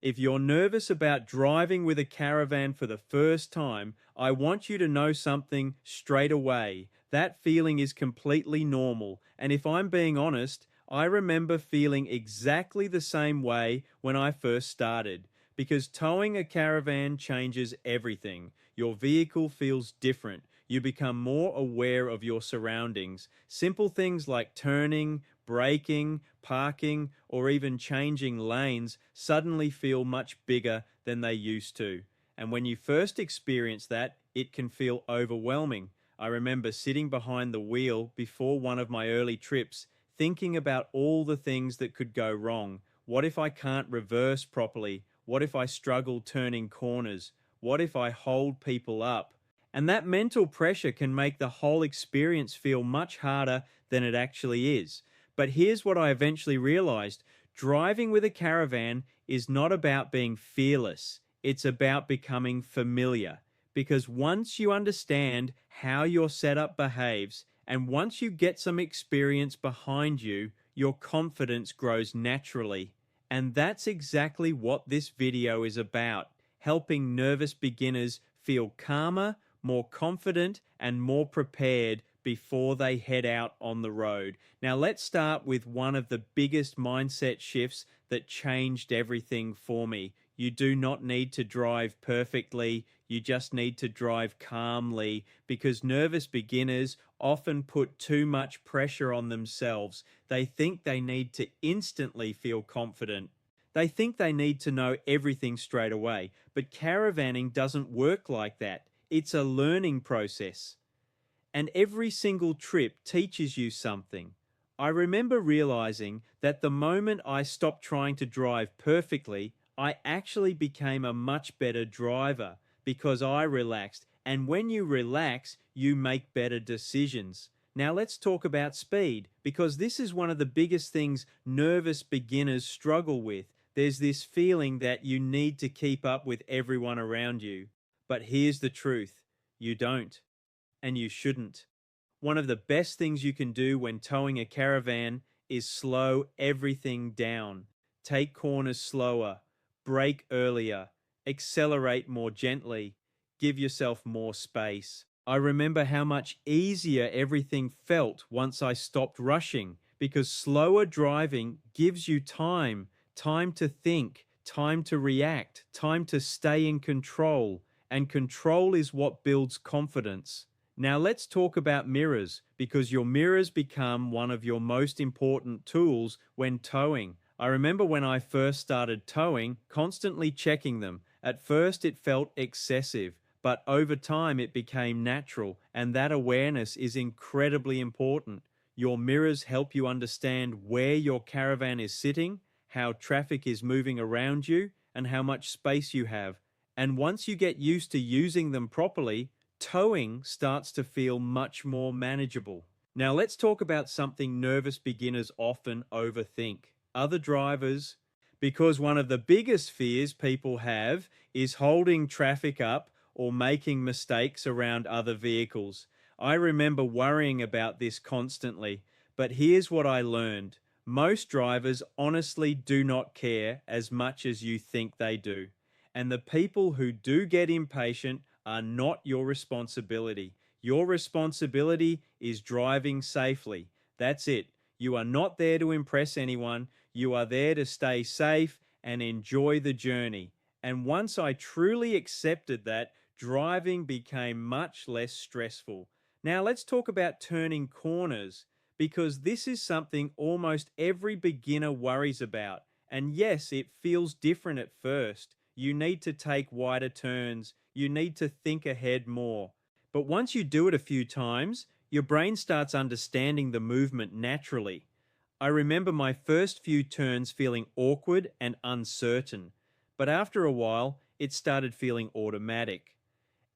If you're nervous about driving with a caravan for the first time, I want you to know something straight away. That feeling is completely normal. And if I'm being honest, I remember feeling exactly the same way when I first started. Because towing a caravan changes everything. Your vehicle feels different. You become more aware of your surroundings. Simple things like turning, braking, parking, or even changing lanes suddenly feel much bigger than they used to. And when you first experience that, it can feel overwhelming. I remember sitting behind the wheel before one of my early trips, thinking about all the things that could go wrong. What if I can't reverse properly? What if I struggle turning corners? What if I hold people up? And that mental pressure can make the whole experience feel much harder than it actually is. But here's what I eventually realized: driving with a caravan is not about being fearless, it's about becoming familiar. Because once you understand how your setup behaves, and once you get some experience behind you, your confidence grows naturally. And that's exactly what this video is about: helping nervous beginners feel calmer, more confident, and more prepared before they head out on the road. Now, let's start with one of the biggest mindset shifts that changed everything for me. You do not need to drive perfectly, you just need to drive calmly, because nervous beginners often put too much pressure on themselves. They think they need to instantly feel confident. They think they need to know everything straight away, but caravanning doesn't work like that. It's a learning process. And every single trip teaches you something. I remember realizing that the moment I stopped trying to drive perfectly, I actually became a much better driver because I relaxed. And when you relax, you make better decisions. Now let's talk about speed, because this is one of the biggest things nervous beginners struggle with. There's this feeling that you need to keep up with everyone around you. But here's the truth: you don't, and you shouldn't. One of the best things you can do when towing a caravan is slow everything down. Take corners slower, brake earlier, accelerate more gently, give yourself more space. I remember how much easier everything felt once I stopped rushing, because slower driving gives you time to think, time to react, time to stay in control, and control is what builds confidence. Now let's talk about mirrors, because your mirrors become one of your most important tools when towing. I remember when I first started towing, constantly checking them. At first it felt excessive, but over time it became natural, and that awareness is incredibly important. Your mirrors help you understand where your caravan is sitting, how traffic is moving around you, and how much space you have. And once you get used to using them properly, towing starts to feel much more manageable. Now let's talk about something nervous beginners often overthink: other drivers. Because one of the biggest fears people have is holding traffic up or making mistakes around other vehicles. I remember worrying about this constantly, but here's what I learned: most drivers honestly do not care as much as you think they do. And the people who do get impatient are not your responsibility. Your responsibility is driving safely. That's it. You are not there to impress anyone. You are there to stay safe and enjoy the journey. And once I truly accepted that, driving became much less stressful. Now let's talk about turning corners, because this is something almost every beginner worries about. And yes, it feels different at first. You need to take wider turns. You need to think ahead more. But once you do it a few times, your brain starts understanding the movement naturally. I remember my first few turns feeling awkward and uncertain, but after a while, it started feeling automatic.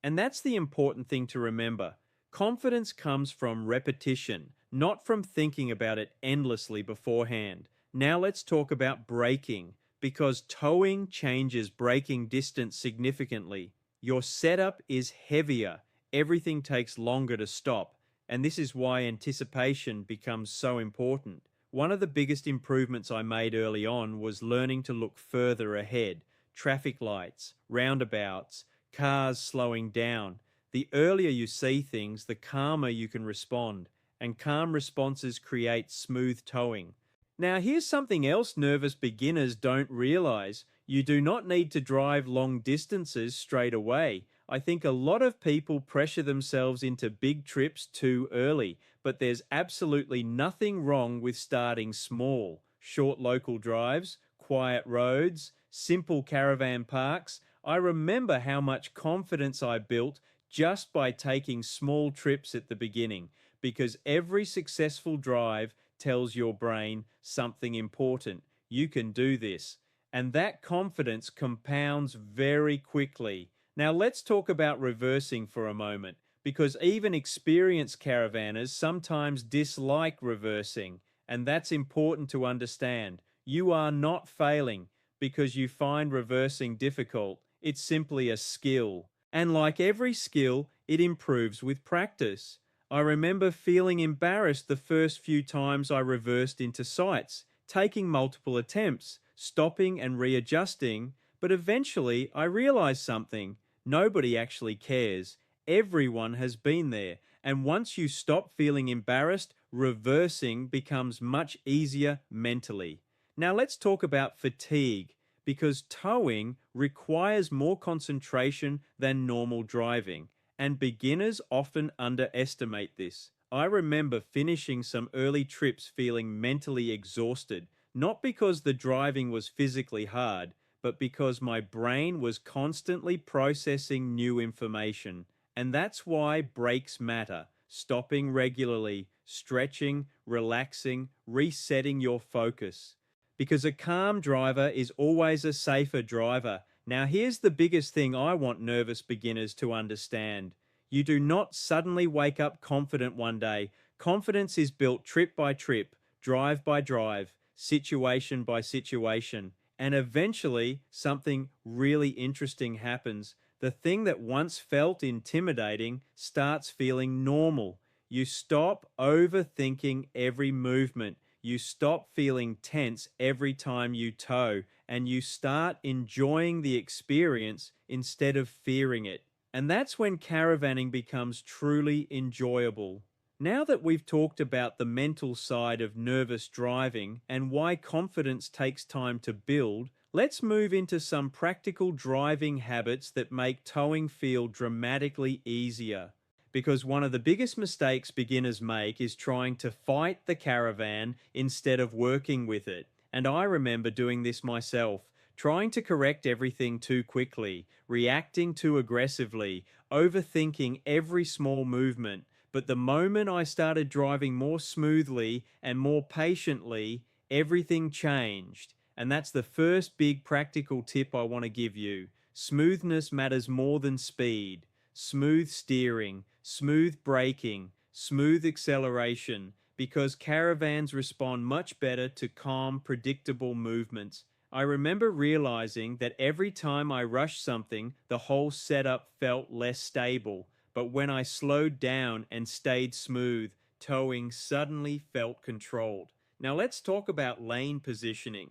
And that's the important thing to remember. Confidence comes from repetition, not from thinking about it endlessly beforehand. Now let's talk about braking, because towing changes braking distance significantly. Your setup is heavier, everything takes longer to stop, and this is why anticipation becomes so important. One of the biggest improvements I made early on was learning to look further ahead. traffic lights, roundabouts, cars slowing down. The earlier you see things, the calmer you can respond, and calm responses create smooth towing. Now, here's something else nervous beginners don't realize. You do not need to drive long distances straight away. I think a lot of people pressure themselves into big trips too early, but there's absolutely nothing wrong with starting small. Short local drives, quiet roads, simple caravan parks. I remember how much confidence I built just by taking small trips at the beginning, because every successful drive tells your brain something important. You can do this. And that confidence compounds very quickly. Now, let's talk about reversing for a moment, because even experienced caravanners sometimes dislike reversing, and that's important to understand. You are not failing because you find reversing difficult. It's simply a skill. And like every skill, it improves with practice. I remember feeling embarrassed the first few times I reversed into sights, taking multiple attempts, stopping and readjusting, but eventually I realized something. Nobody actually cares. Everyone has been there. And once you stop feeling embarrassed, reversing becomes much easier mentally. Now let's talk about fatigue, because towing requires more concentration than normal driving, and beginners often underestimate this. I remember finishing some early trips feeling mentally exhausted, not because the driving was physically hard, but because my brain was constantly processing new information. And that's why breaks matter. Stopping regularly, stretching, relaxing, resetting your focus. Because a calm driver is always a safer driver. Now, here's the biggest thing I want nervous beginners to understand. You do not suddenly wake up confident one day. Confidence is built trip by trip, drive by drive, situation by situation. And eventually, something really interesting happens. The thing that once felt intimidating starts feeling normal. You stop overthinking every movement. You stop feeling tense every time you tow, and you start enjoying the experience instead of fearing it. And that's when caravanning becomes truly enjoyable. Now that we've talked about the mental side of nervous driving and why confidence takes time to build, let's move into some practical driving habits that make towing feel dramatically easier. Because one of the biggest mistakes beginners make is trying to fight the caravan instead of working with it. And I remember doing this myself, trying to correct everything too quickly, reacting too aggressively, overthinking every small movement. But the moment I started driving more smoothly and more patiently, everything changed. And that's the first big practical tip I want to give you. Smoothness matters more than speed. Smooth steering, smooth braking, smooth acceleration, because caravans respond much better to calm, predictable movements. I remember realizing that every time I rushed something, the whole setup felt less stable. But when I slowed down and stayed smooth, towing suddenly felt controlled. Now let's talk about lane positioning,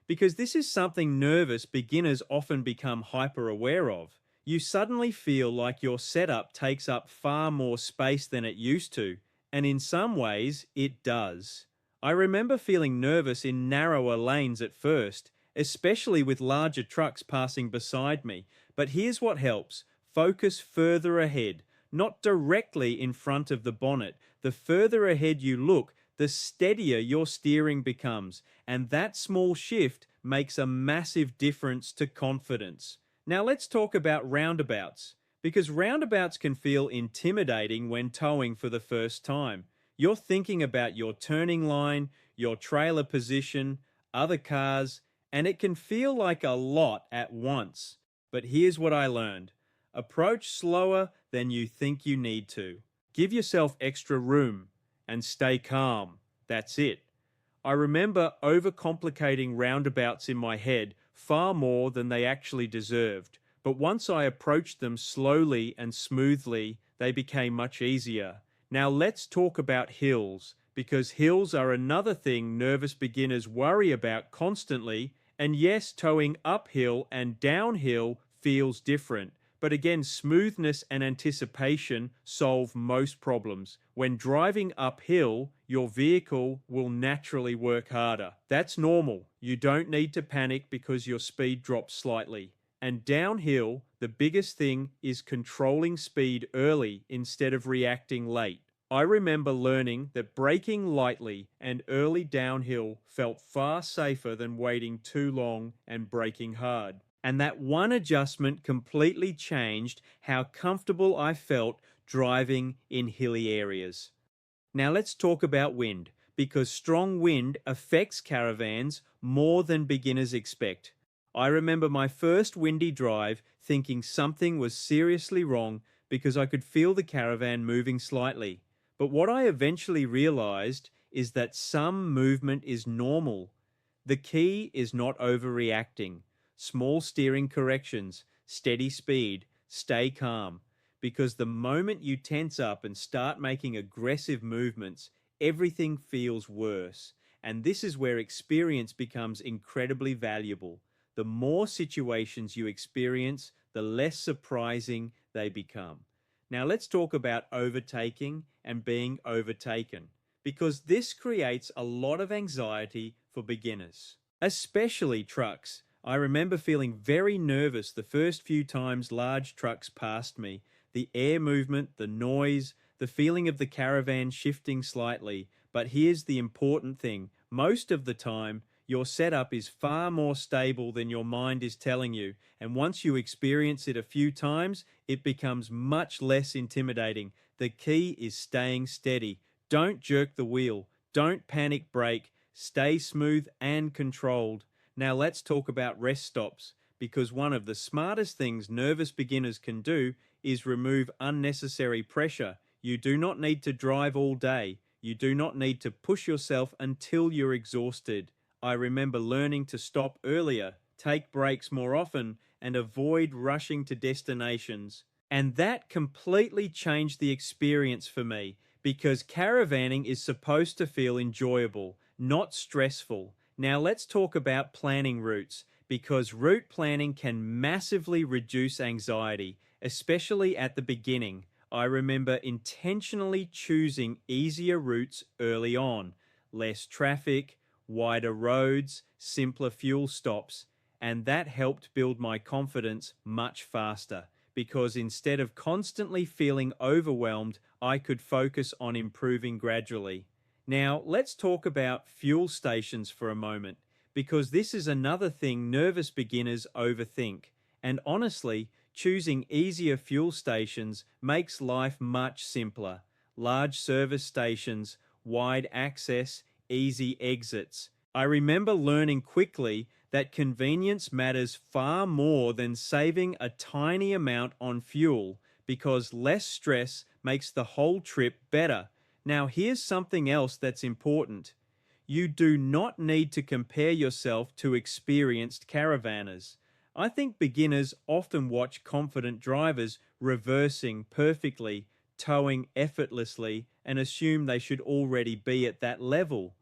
because this is something nervous beginners often become hyper aware of. You suddenly feel like your setup takes up far more space than it used to, and in some ways, it does. I remember feeling nervous in narrower lanes at first, especially with larger trucks passing beside me. But here's what helps. Focus further ahead, not directly in front of the bonnet. The further ahead you look, the steadier your steering becomes, and that small shift makes a massive difference to confidence. Now let's talk about roundabouts, because roundabouts can feel intimidating when towing for the first time. You're thinking about your turning line, your trailer position, other cars, and it can feel like a lot at once. But here's what I learned. Approach slower than you think you need to. Give yourself extra room and stay calm. That's it. I remember overcomplicating roundabouts in my head far more than they actually deserved. But once I approached them slowly and smoothly, they became much easier. Now let's talk about hills, because hills are another thing nervous beginners worry about constantly, And yes, towing uphill and downhill feels different. But again, smoothness and anticipation solve most problems. When driving uphill, your vehicle will naturally work harder. That's normal. You don't need to panic because your speed drops slightly. And downhill, the biggest thing is controlling speed early instead of reacting late. I remember learning that braking lightly and early downhill felt far safer than waiting too long and braking hard. And that one adjustment completely changed how comfortable I felt driving in hilly areas. Now let's talk about wind, because strong wind affects caravans more than beginners expect. I remember my first windy drive thinking something was seriously wrong because I could feel the caravan moving slightly. But what I eventually realized is that some movement is normal. The key is not overreacting. Small steering corrections, steady speed, stay calm. Because the moment you tense up and start making aggressive movements, everything feels worse. And this is where experience becomes incredibly valuable. The more situations you experience, the less surprising they become. Now let's talk about overtaking and being overtaken, because this creates a lot of anxiety for beginners, especially trucks. I remember feeling very nervous the first few times large trucks passed me. The air movement, the noise, the feeling of the caravan shifting slightly. But here's the important thing. Most of the time, your setup is far more stable than your mind is telling you. And once you experience it a few times, it becomes much less intimidating. The key is staying steady. Don't jerk the wheel. Don't panic brake. Stay smooth and controlled. Now let's talk about rest stops, because one of the smartest things nervous beginners can do is remove unnecessary pressure. You do not need to drive all day. You do not need to push yourself until you're exhausted. I remember learning to stop earlier, take breaks more often, and avoid rushing to destinations. And that completely changed the experience for me, because caravanning is supposed to feel enjoyable, not stressful. Now let's talk about planning routes, because route planning can massively reduce anxiety, especially at the beginning. I remember intentionally choosing easier routes early on, less traffic, wider roads, simpler fuel stops, and that helped build my confidence much faster, because instead of constantly feeling overwhelmed, I could focus on improving gradually. Now, let's talk about fuel stations for a moment, because this is another thing nervous beginners overthink. And honestly, choosing easier fuel stations makes life much simpler. Large service stations, wide access, easy exits. I remember learning quickly that convenience matters far more than saving a tiny amount on fuel, because less stress makes the whole trip better. Now, here's something else that's important. You do not need to compare yourself to experienced caravanners. I think beginners often watch confident drivers reversing perfectly, towing effortlessly, and assume they should already be at that level.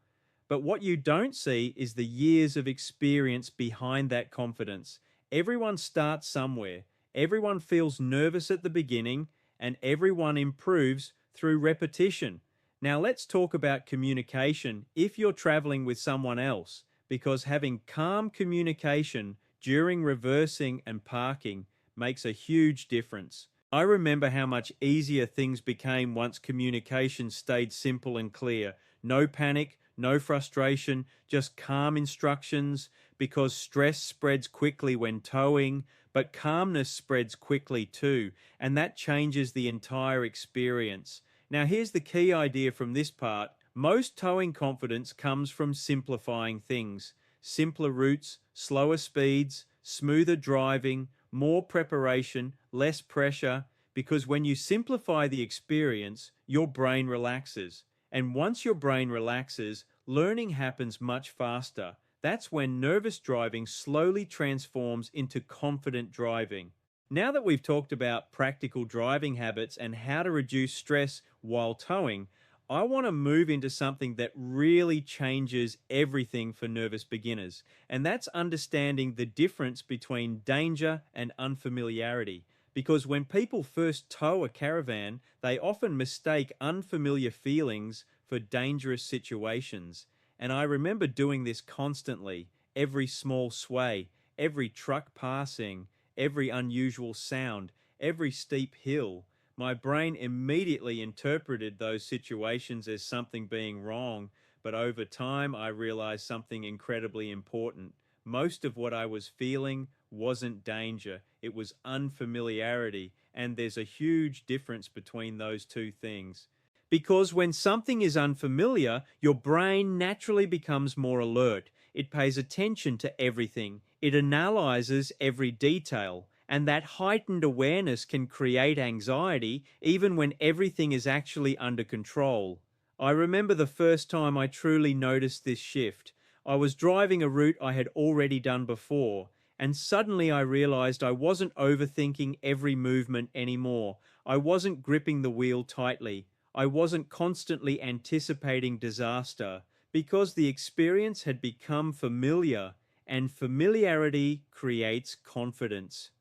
But what you don't see is the years of experience behind that confidence. Everyone starts somewhere. Everyone feels nervous at the beginning, and everyone improves through repetition. Now, let's talk about communication if you're traveling with someone else, because having calm communication during reversing and parking makes a huge difference. I remember how much easier things became once communication stayed simple and clear. No panic, no frustration, just calm instructions, because stress spreads quickly when towing, but calmness spreads quickly too, and that changes the entire experience. Now, here's the key idea from this part. Most towing confidence comes from simplifying things. Simpler routes, slower speeds, smoother driving, more preparation, less pressure, because when you simplify the experience, your brain relaxes. And once your brain relaxes, learning happens much faster. That's when nervous driving slowly transforms into confident driving. Now that we've talked about practical driving habits and how to reduce stress while towing, I want to move into something that really changes everything for nervous beginners, and that's understanding the difference between danger and unfamiliarity. Because when people first tow a caravan, they often mistake unfamiliar feelings for dangerous situations. And I remember doing this constantly: every small sway, every truck passing, every unusual sound, every steep hill. My brain immediately interpreted those situations as something being wrong, but over time I realized something incredibly important. Most of what I was feeling wasn't danger, it was unfamiliarity, and there's a huge difference between those two things. Because when something is unfamiliar, your brain naturally becomes more alert. It pays attention to everything, it analyzes every detail, and that heightened awareness can create anxiety even when everything is actually under control. I remember the first time I truly noticed this shift. I was driving a route I had already done before, and suddenly I realized I wasn't overthinking every movement anymore. I wasn't gripping the wheel tightly. I wasn't constantly anticipating disaster because the experience had become familiar, and familiarity creates confidence.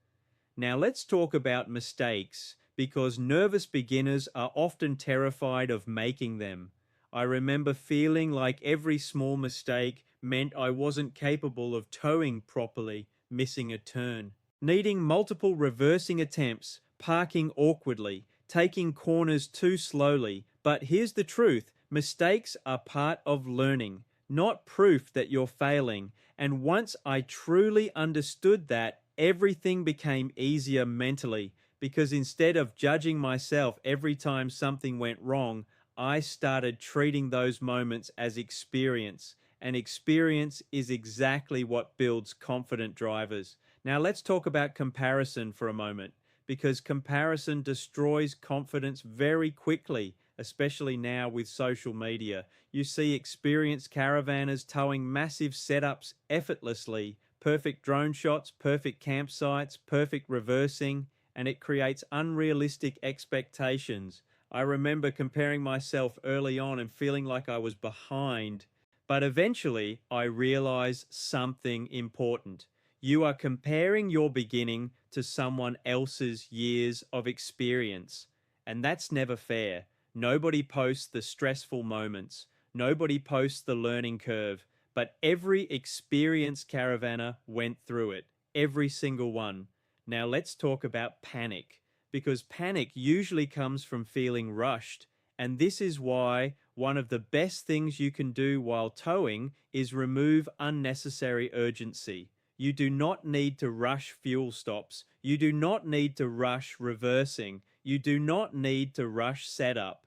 Now let's talk about mistakes because nervous beginners are often terrified of making them. I remember feeling like every small mistake meant I wasn't capable of towing properly, missing a turn, needing multiple reversing attempts, parking awkwardly, taking corners too slowly. But here's the truth: mistakes are part of learning, not proof that you're failing. And once I truly understood that, everything became easier mentally because instead of judging myself every time something went wrong, I started treating those moments as experience. And experience is exactly what builds confident drivers. Now, let's talk about comparison for a moment because comparison destroys confidence very quickly, especially now with social media. You see experienced caravanners towing massive setups effortlessly, perfect drone shots, perfect campsites, perfect reversing, and it creates unrealistic expectations. I remember comparing myself early on and feeling like I was behind, but eventually I realized something important. You are comparing your beginning to someone else's years of experience, and that's never fair. Nobody posts the stressful moments. Nobody posts the learning curve, but every experienced caravaner went through it, every single one. Now let's talk about panic, because panic usually comes from feeling rushed, and this is why one of the best things you can do while towing is remove unnecessary urgency. You do not need to rush fuel stops. You do not need to rush reversing. You do not need to rush setup.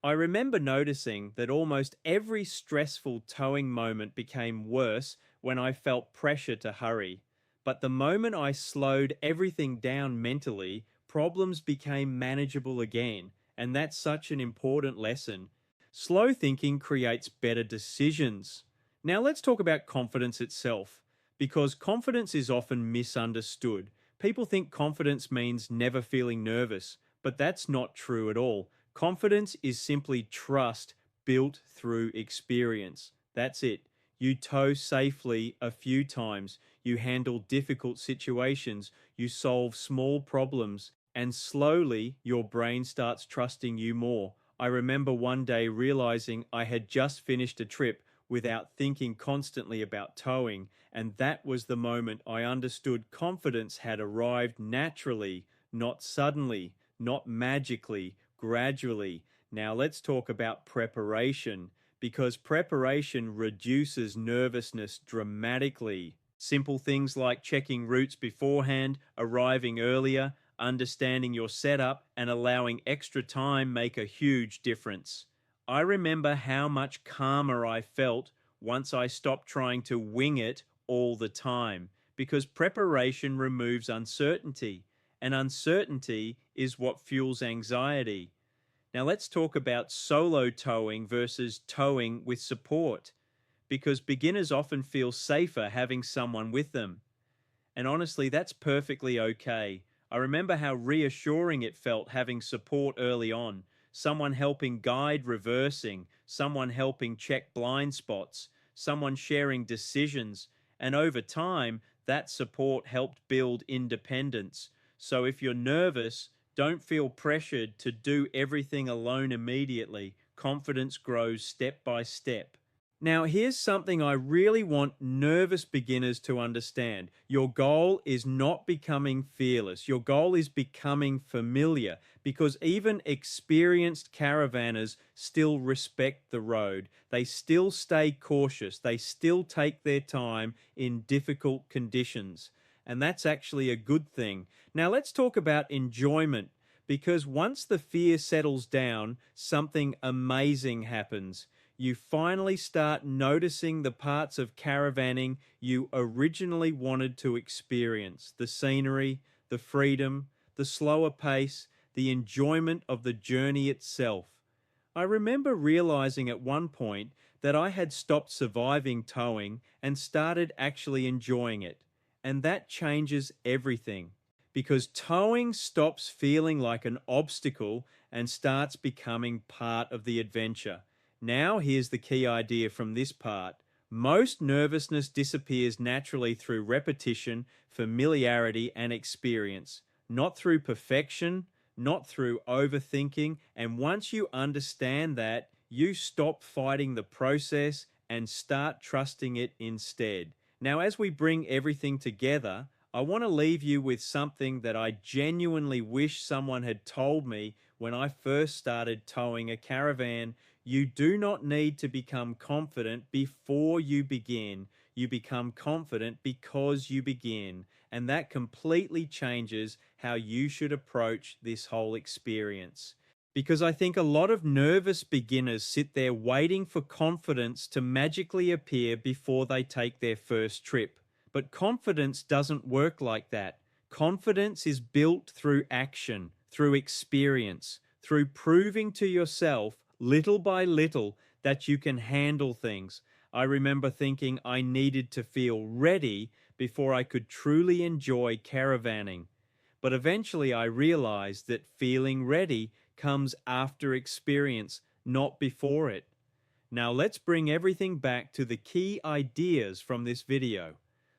I remember noticing that almost every stressful towing moment became worse when I felt pressure to hurry. But the moment I slowed everything down mentally, problems became manageable again. And that's such an important lesson. Slow thinking creates better decisions. Now let's talk about confidence itself, because confidence is often misunderstood. People think confidence means never feeling nervous, but that's not true at all. Confidence is simply trust built through experience. That's it. You tow safely a few times, you handle difficult situations, you solve small problems, and slowly your brain starts trusting you more. I remember one day realizing I had just finished a trip without thinking constantly about towing, and that was the moment I understood confidence had arrived naturally, not suddenly, not magically, gradually. Now let's talk about preparation, because preparation reduces nervousness dramatically. Simple things like checking routes beforehand, arriving earlier, understanding your setup, and allowing extra time make a huge difference. I remember how much calmer I felt once I stopped trying to wing it all the time, because preparation removes uncertainty, and uncertainty is what fuels anxiety. Now, let's talk about solo towing versus towing with support, because beginners often feel safer having someone with them. And honestly, that's perfectly okay. I remember how reassuring it felt having support early on. someone helping guide reversing, someone helping check blind spots, someone sharing decisions. And over time, that support helped build independence. So if you're nervous, don't feel pressured to do everything alone immediately. Confidence grows step by step. Now, here's something I really want nervous beginners to understand. Your goal is not becoming fearless. Your goal is becoming familiar, because even experienced caravanners still respect the road. They still stay cautious. They still take their time in difficult conditions. And that's actually a good thing. Now, let's talk about enjoyment, because once the fear settles down, something amazing happens. You finally start noticing the parts of caravanning you originally wanted to experience: the scenery, the freedom, the slower pace, the enjoyment of the journey itself. I remember realizing at one point that I had stopped surviving towing and started actually enjoying it. And that changes everything, because towing stops feeling like an obstacle and starts becoming part of the adventure. Now, here's the key idea from this part. Most nervousness disappears naturally through repetition, familiarity, and experience, not through perfection, not through overthinking. And once you understand that, you stop fighting the process and start trusting it instead. Now, as we bring everything together, I want to leave you with something that I genuinely wish someone had told me when I first started towing a caravan. You do not need to become confident before you begin. You become confident because you begin. And that completely changes how you should approach this whole experience. Because I think a lot of nervous beginners sit there waiting for confidence to magically appear before they take their first trip. But confidence doesn't work like that. Confidence is built through action, through experience, through proving to yourself, little by little, that you can handle things. I remember thinking I needed to feel ready before I could truly enjoy caravanning. But eventually I realized that feeling ready comes after experience, not before it. Now let's bring everything back to the key ideas from this video.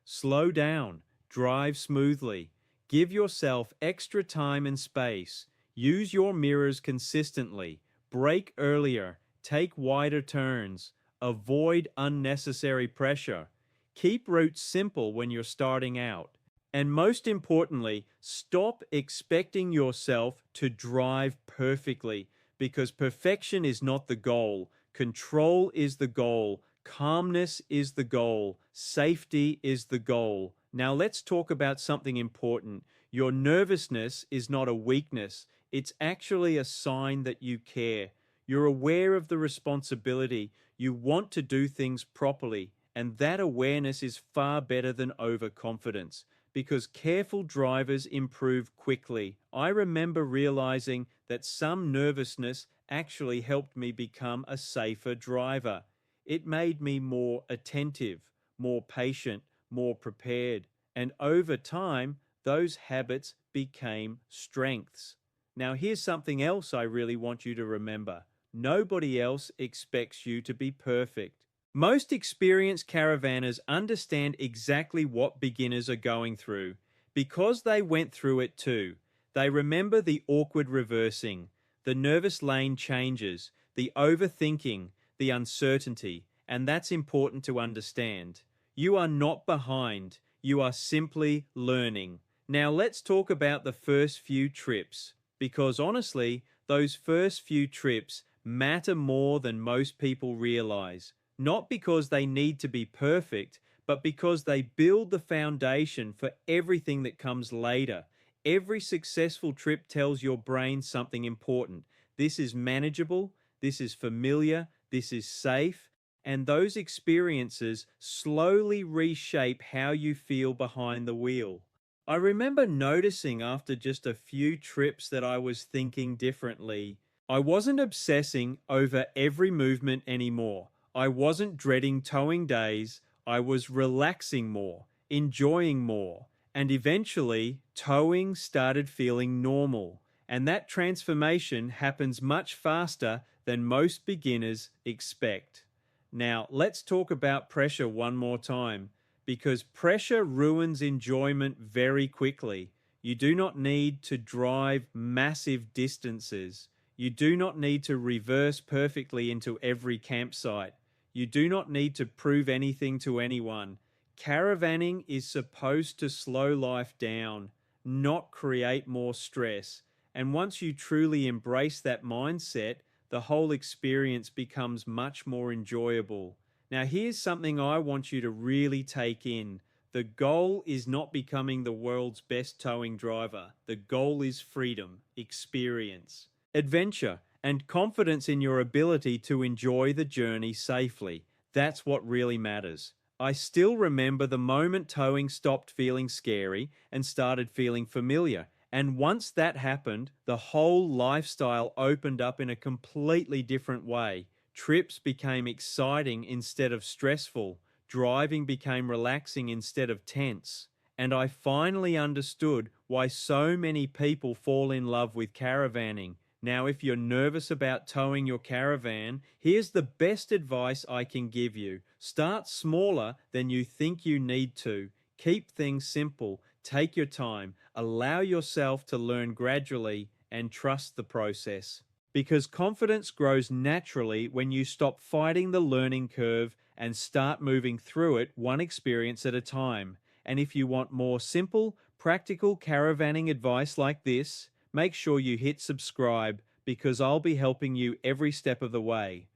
Slow down, drive smoothly, give yourself extra time and space, use your mirrors consistently, brake earlier, take wider turns, avoid unnecessary pressure, keep routes simple when you're starting out. And most importantly, stop expecting yourself to drive perfectly, because perfection is not the goal. Control is the goal. Calmness is the goal. Safety is the goal. Now let's talk about something important. Your nervousness is not a weakness. It's actually a sign that you care. You're aware of the responsibility. You want to do things properly. And that awareness is far better than overconfidence, because careful drivers improve quickly. I remember realizing that some nervousness actually helped me become a safer driver. It made me more attentive, more patient, more prepared. And over time, those habits became strengths. Now, here's something else I really want you to remember. Nobody else expects you to be perfect. Most experienced caravanners understand exactly what beginners are going through, because they went through it too. They remember the awkward reversing, the nervous lane changes, the overthinking, the uncertainty, and that's important to understand. You are not behind, you are simply learning. Now let's talk about the first few trips, because honestly, those first few trips matter more than most people realize. Not because they need to be perfect, but because they build the foundation for everything that comes later. Every successful trip tells your brain something important. This is manageable, this is familiar, this is safe, and those experiences slowly reshape how you feel behind the wheel. I remember noticing after just a few trips that I was thinking differently. I wasn't obsessing over every movement anymore. I wasn't dreading towing days. I was relaxing more, enjoying more, and eventually towing started feeling normal. And that transformation happens much faster than most beginners expect. Now, let's talk about pressure one more time, because pressure ruins enjoyment very quickly. You do not need to drive massive distances. You do not need to reverse perfectly into every campsite. You do not need to prove anything to anyone. Caravanning is supposed to slow life down, not create more stress. And once you truly embrace that mindset, the whole experience becomes much more enjoyable. Now, here's something I want you to really take in. The goal is not becoming the world's best towing driver. The goal is freedom, experience, adventure, and confidence in your ability to enjoy the journey safely. That's what really matters. I still remember the moment towing stopped feeling scary and started feeling familiar. And once that happened, the whole lifestyle opened up in a completely different way. Trips became exciting instead of stressful. Driving became relaxing instead of tense. And I finally understood why so many people fall in love with caravanning. Now, if you're nervous about towing your caravan, here's the best advice I can give you. Start smaller than you think you need to. Keep things simple. Take your time. Allow yourself to learn gradually and trust the process. Because confidence grows naturally when you stop fighting the learning curve and start moving through it one experience at a time. And if you want more simple, practical caravanning advice like this, make sure you hit subscribe because I'll be helping you every step of the way.